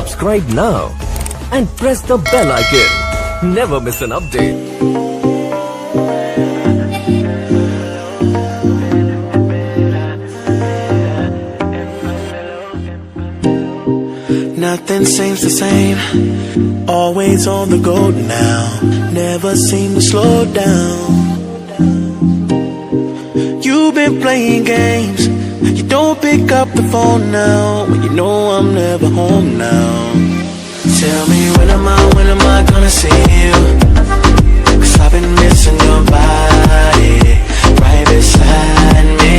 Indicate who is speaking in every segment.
Speaker 1: Subscribe now and press the bell icon. Never miss an update.
Speaker 2: Nothing seems the same, always on the go now, never seem to slow down. You've been playing games, you don't pick up the phone now, when you know I'm never home now. Tell me when am I gonna see you? 'Cause I've been missing your body, right beside me.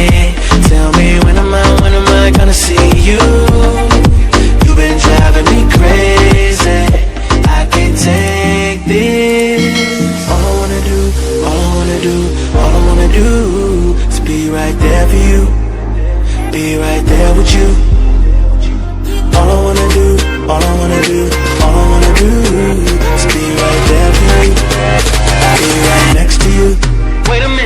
Speaker 2: Tell me when am I gonna see you? You've been driving me crazy, I can't take this. All I wanna do is be right there for you, be right there with you. All I wanna do is be right there for you, be right next to you. Wait a minute.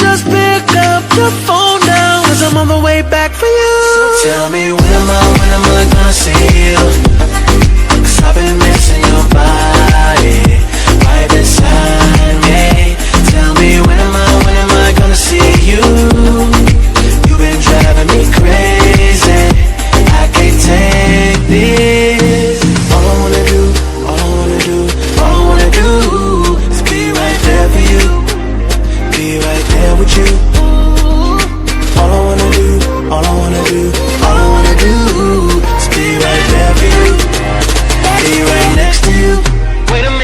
Speaker 2: Just pick up the phone now, 'cause I'm on the way back for you. So tell me when am I gonna see you? 'Cause I've been missing your body, right beside me. Tell me when am I gonna see you? You've been driving me crazy, I can't take this. All I wanna do is be right there for you, be right there with you. All I wanna do is be right there for you, be right next to you. Wait a minute.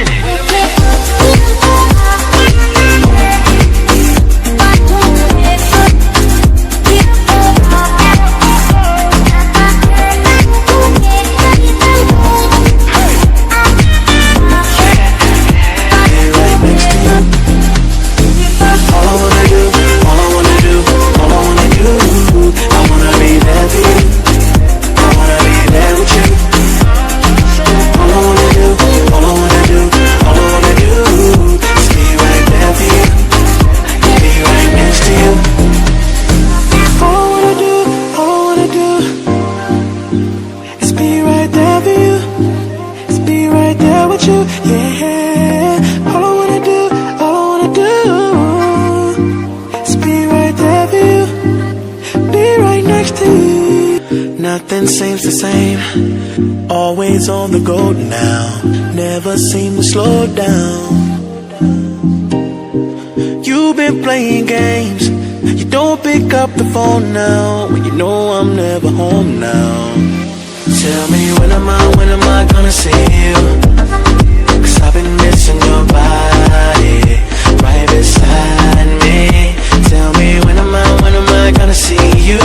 Speaker 2: Nothing seems the same, always on the go now, never seem to slow down. You've been playing games, you don't pick up the phone now, when you know I'm never home now. Tell me when am I gonna see you? 'Cause I've been missing your body, right beside me. Tell me when am I gonna see you?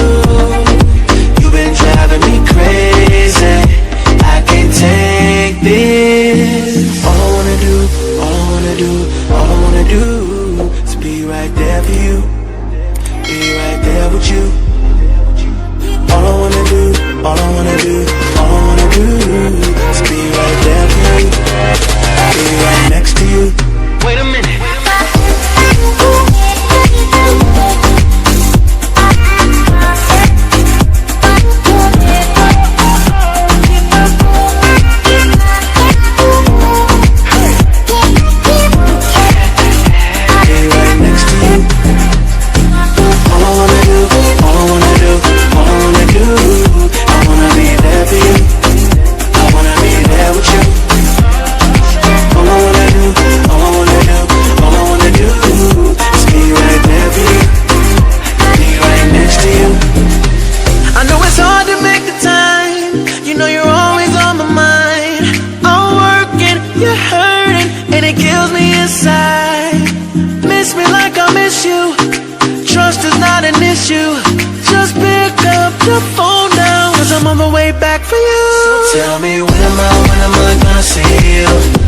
Speaker 2: You've been driving me crazy, I can't take this. All I wanna do is be right there for you, be right there with you. All I wanna do is be right there for you, be right next to you. Wait a minute. All I wanna trust is not an issue. Just pick up the phone now, 'cause I'm on the way back for you. So tell me, when am I gonna see you?